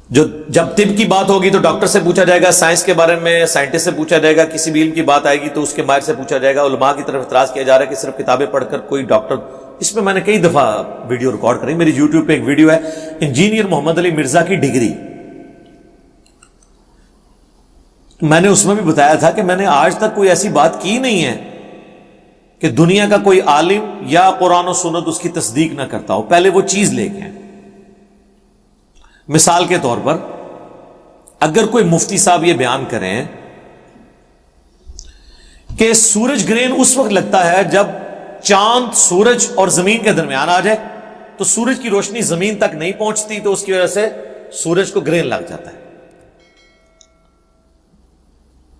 جب طب کی بات ہوگی تو ڈاکٹر سے پوچھا جائے گا، سائنس کے بارے میں سائنٹسٹ سے پوچھا جائے گا، کسی بھی علم کی بات آئے گی تو اس کے ماہر سے پوچھا جائے گا. علماء کی طرف اعتراض کیا جا رہا ہے کہ صرف کتابیں پڑھ کر کوئی ڈاکٹر. اس میں نے کئی دفعہ ویڈیو ریکارڈ کری، میری یوٹیوب پہ ایک ویڈیو ہے انجینئر محمد علی مرزا کی ڈگری. میں نے اس میں بھی بتایا تھا کہ میں نے آج تک کوئی ایسی بات کی نہیں ہے کہ دنیا کا کوئی عالم یا قرآن و سنت اس کی تصدیق نہ کرتا ہو. پہلے وہ چیز لے کے آئیں. مثال کے طور پر اگر کوئی مفتی صاحب یہ بیان کریں کہ سورج گرہن اس وقت لگتا ہے جب چاند سورج اور زمین کے درمیان آ جائے تو سورج کی روشنی زمین تک نہیں پہنچتی، تو اس کی وجہ سے سورج کو گرہن لگ جاتا ہے.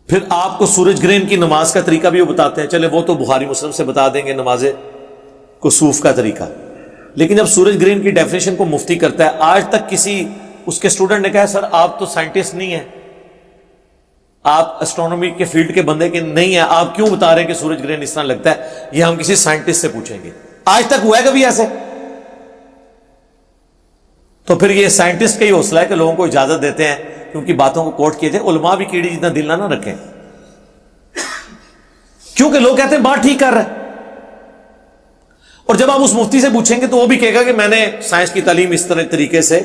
پھر آپ کو سورج گرہن کی نماز کا طریقہ بھی وہ بتاتے ہیں. چلے وہ تو بخاری مسلم سے بتا دیں گے نماز کسوف کا طریقہ. لیکن جب سورج گرہن کی ڈیفینیشن کو مفتی کرتا ہے، آج تک کسی اس کے اسٹوڈنٹ نے کہا سر آپ تو سائنٹسٹ نہیں ہیں، آپ اسٹرونومی کے فیلڈ کے بندے کے نہیں ہیں، آپ کیوں بتا رہے ہیں کہ سورج گرہن اس طرح لگتا ہے؟ یہ ہم کسی سائنٹسٹ سے پوچھیں گے. آج تک ہوا ہے کبھی ایسے؟ تو پھر یہ سائنٹسٹ کا ہی حوصلہ ہے کہ لوگوں کو اجازت دیتے ہیں کہ ان کی باتوں کو کوٹ کیے جائے. علماء بھی کیڑی جتنا دل نہ رکھیں، کیونکہ لوگ کہتے ہیں بات ٹھیک کر رہے ہیں. اور جب آپ اس مفتی سے پوچھیں گے تو وہ بھی کہے گا کہ میں نے سائنس کی تعلیم اس طرح طریقے سے،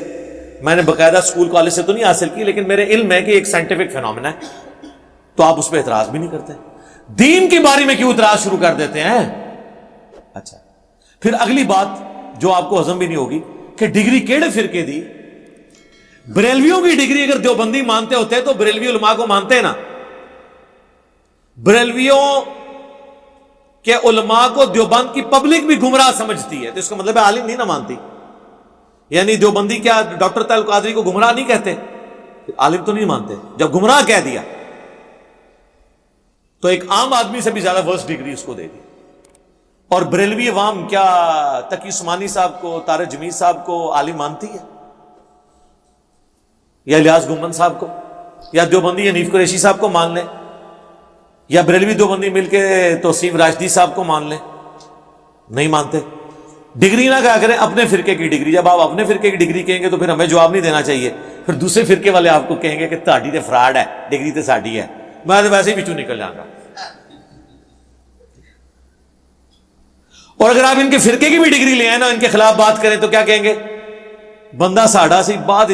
میں نے باقاعدہ اسکول کالج سے تو نہیں حاصل کی، لیکن میرے علم ہے کہ ایک سائنٹیفک فینومینا ہے. تو آپ اس پہ اعتراض بھی نہیں کرتے. دین کے بارے میں کیوں اعتراض شروع کر دیتے ہیں؟ اچھا، پھر اگلی بات جو آپ کو ہضم بھی نہیں ہوگی کہ ڈگری کیڑے فرقے دی. بریلویوں کی ڈگری اگر دیوبندی مانتے ہوتے تو بریلوی علماء کو مانتے نا. بریلویوں کہ علماء کو دیوبند کی پبلک بھی گمراہ سمجھتی ہے، تو اس کا مطلب ہے عالم نہیں نہ مانتی. یعنی دیوبندی کیا ڈاکٹر طاہر القادری کو گمراہ نہیں کہتے؟ عالم تو نہیں مانتے. جب گمراہ کہہ دیا تو ایک عام آدمی سے بھی زیادہ ورس ڈگری اس کو دے دی. اور بریلوی عوام کیا تقی عثمانی صاحب کو، طارق جمیل صاحب کو عالم مانتی ہے؟ یا الیاس گنبد صاحب کو، یا دیوبندی حنیف قریشی صاحب کو مان لیں، یا بریلوی دیوبندی مل کے توصیف راشدی صاحب کو مان لیں؟ نہیں مانتے. ڈگری نہ کہا کریں اپنے فرقے کی ڈگری. جب آپ اپنے فرقے کی ڈگری کہیں گے تو پھر ہمیں جواب نہیں دینا چاہیے. پھر دوسرے فرقے والے آپ کو کہیں گے کہ تہاڈی تے فراڈ ہے، ڈگری تے ساڈی ہے. میں تو ویسے ہی بچوں نکل جاؤں گا. اور اگر آپ ان کے فرقے کی بھی ڈگری لے آئے نا، ان کے خلاف بات کریں تو کیا کہیں گے؟ بندہ ساڈا سی بات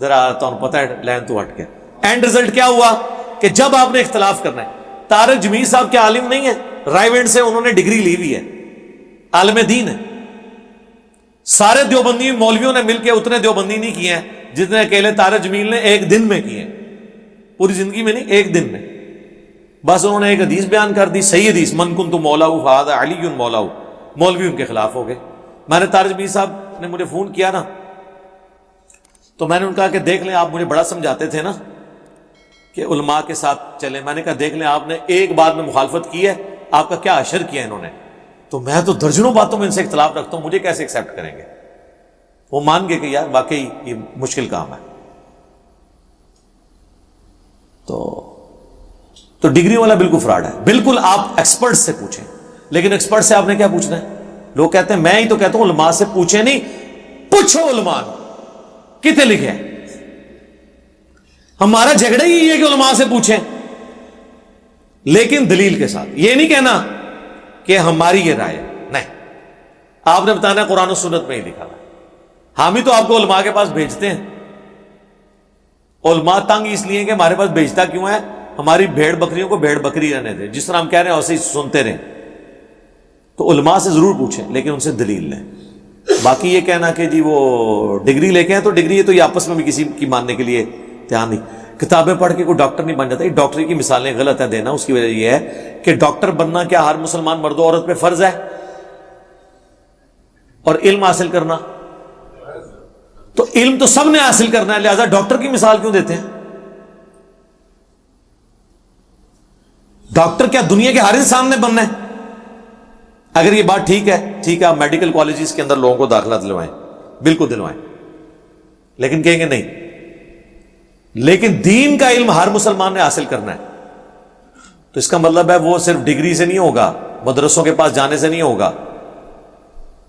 ذرا تمہیں پتہ ہے لین تو ہٹ کے. اینڈ رزلٹ کیا ہوا کہ جب آپ نے اختلاف کرنا ہے، طارق جمیل صاحب کے عالم نہیں ہے، رائیونڈ سے انہوں نے ڈگری لی ہوئی ہے، عالم دین ہے. سارے دیوبندی مولویوں نے مل کے اتنے دیوبندی نہیں کیے ہیں جتنے اکیلے طارق جمیل نے ایک دن میں کیے. پوری زندگی میں نہیں، ایک دن میں. بس انہوں نے ایک حدیث بیان کر دی، صحیح حدیث، من کنت مولاہ فہذا علی مولاہ. مولوی ان کے خلاف ہو گئے. میں نے طارق جمیل صاحب نے مجھے فون کیا نا، تو میں نے ان کہا کہ دیکھ لیں، آپ مجھے بڑا سمجھاتے تھے نا کہ علماء کے ساتھ چلیں. میں نے کہا دیکھ لیں، آپ نے ایک بات میں مخالفت کی ہے، آپ کا کیا اشر کیا انہوں نے. تو میں تو درجنوں باتوں میں ان سے اختلاف رکھتا ہوں، مجھے کیسے ایکسیپٹ کریں گے؟ وہ مان گئے کہ یار واقعی یہ مشکل کام ہے. تو ڈگری والا بالکل فراڈ ہے. بالکل آپ ایکسپرٹ سے پوچھیں. لیکن ایکسپرٹ سے آپ نے کیا پوچھنا ہے؟ لوگ کہتے ہیں، میں ہی تو کہتا ہوں علماء سے پوچھیں نہیں، پوچھو علماء کتنے لکھے ہیں. ہمارا جھگڑا ہی ہے کہ علماء سے پوچھیں، لیکن دلیل کے ساتھ. یہ نہیں کہنا کہ ہماری یہ رائے ہے، نہیں. آپ نے بتانا قرآن و سنت میں ہی لکھا ہے. ہم ہی تو آپ کو علماء کے پاس بھیجتے ہیں. علماء تنگ اس لیے کہ ہمارے پاس بھیجتا کیوں ہے؟ ہماری بھیڑ بکریوں کو بھیڑ بکری رہنے دیں، جس طرح ہم کہہ رہے ہیں ویسے ہی سنتے رہیں. تو علماء سے ضرور پوچھیں، لیکن ان سے دلیل لیں. باقی یہ کہنا کہ جی وہ ڈگری لے کے ہیں تو ڈگری ہے، تو یہ آپس میں بھی کسی کی ماننے کے لیے دھیان نہیں. کتابیں پڑھ کے کوئی ڈاکٹر نہیں بن جاتا. ڈاکٹری کی مثالیں غلط ہیں دینا. اس کی وجہ یہ ہے کہ ڈاکٹر بننا کیا ہر مسلمان مرد و عورت پہ فرض ہے؟ اور علم حاصل کرنا تو علم تو سب نے حاصل کرنا ہے، لہذا ڈاکٹر کی مثال کیوں دیتے ہیں؟ ڈاکٹر کیا دنیا کے ہر انسان نے بننا ہے؟ اگر یہ بات ٹھیک ہے، ٹھیک ہے، آپ میڈیکل کالجز کے اندر لوگوں کو داخلہ دلوائیں، بالکل دلوائیں، لیکن کہیں گے نہیں. لیکن دین کا علم ہر مسلمان نے حاصل کرنا ہے. تو اس کا مطلب ہے وہ صرف ڈگری سے نہیں ہوگا، مدرسوں کے پاس جانے سے نہیں ہوگا،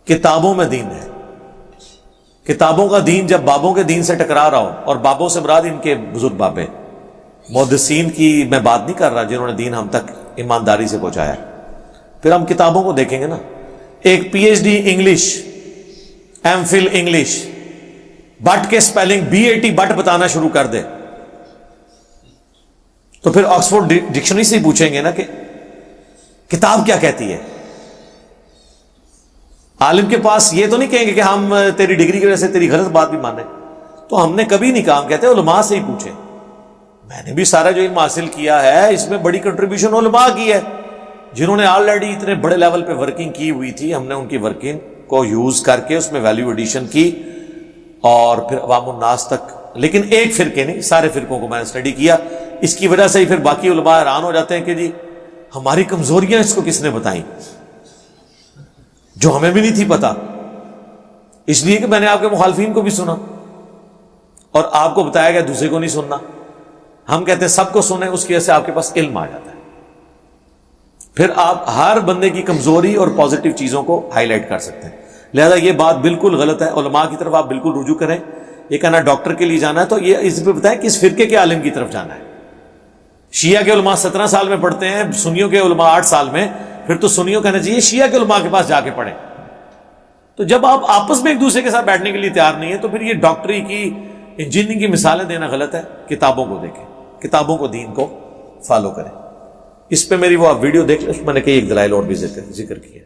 کتابوں میں دین ہے. کتابوں کا دین جب بابوں کے دین سے ٹکرا رہا ہو، اور بابوں سے مراد ان کے بزرگ بابے، محدثین کی میں بات نہیں کر رہا جنہوں نے دین ہم تک ایمانداری سے پہنچایا، پھر ہم کتابوں کو دیکھیں گے نا. ایک P H D English, M Phil English, but کے سپیلنگ BAT بٹ بتانا شروع کر دے، تو پھر آکسفورڈ ڈکشنری سے ہی پوچھیں گے نا کہ کتاب کیا کہتی ہے. عالم کے پاس یہ تو نہیں کہیں گے کہ ہم تیری ڈگری کی وجہ سے تیری غلط بات بھی مانیں. تو ہم نے کبھی نہیں کام کہتے علماء سے ہی پوچھیں. میں نے بھی سارا جو علم حاصل کیا ہے اس میں بڑی کنٹریبیوشن علماء کی ہے، جنہوں نے آلریڈی اتنے بڑے لیول پہ ورکنگ کی ہوئی تھی. ہم نے ان کی ورکنگ کو یوز کر کے اس میں ویلیو ایڈیشن کی اور پھر عوام الناس تک. لیکن ایک فرقے نہیں، سارے فرقوں کو میں نے اسٹڈی کیا. اس کی وجہ سے ہی پھر باقی علماء حیران ہو جاتے ہیں کہ جی ہماری کمزوریاں اس کو کس نے بتائیں جو ہمیں بھی نہیں تھی پتا. اس لیے کہ میں نے آپ کے مخالفین کو بھی سنا اور آپ کو بتایا گیا دوسرے کو نہیں سننا. ہم کہتے ہیں سب کو سنیں، اس کی وجہ سے آپ کے پاس علم آ جاتا ہے. پھر آپ ہر بندے کی کمزوری اور پازیٹیو چیزوں کو ہائی لائٹ کر سکتے ہیں. لہذا یہ بات بالکل غلط ہے. علماء کی طرف آپ بالکل رجوع کریں. یہ کہنا ڈاکٹر کے لیے جانا ہے تو یہ اس پہ بتائیں کس فرقے کے عالم کی طرف جانا ہے. شیعہ کے علماء 17 سال میں پڑھتے ہیں، سنیوں کے علماء 8 سال میں. پھر تو سنیوں کہنا چاہیے شیعہ کے علماء کے پاس جا کے پڑھیں. تو جب آپ آپس میں ایک دوسرے کے ساتھ بیٹھنے کے لیے تیار نہیں ہے تو پھر یہ ڈاکٹری کی، انجینئرنگ کی مثالیں دینا غلط ہے. کتابوں کو دیکھیں، کتابوں کو، دین کو فالو کریں. اس پہ میری وہ آپ ویڈیو دیکھ لیں، میں نے کئی ایک دلائل اور بھی ذکر کیے.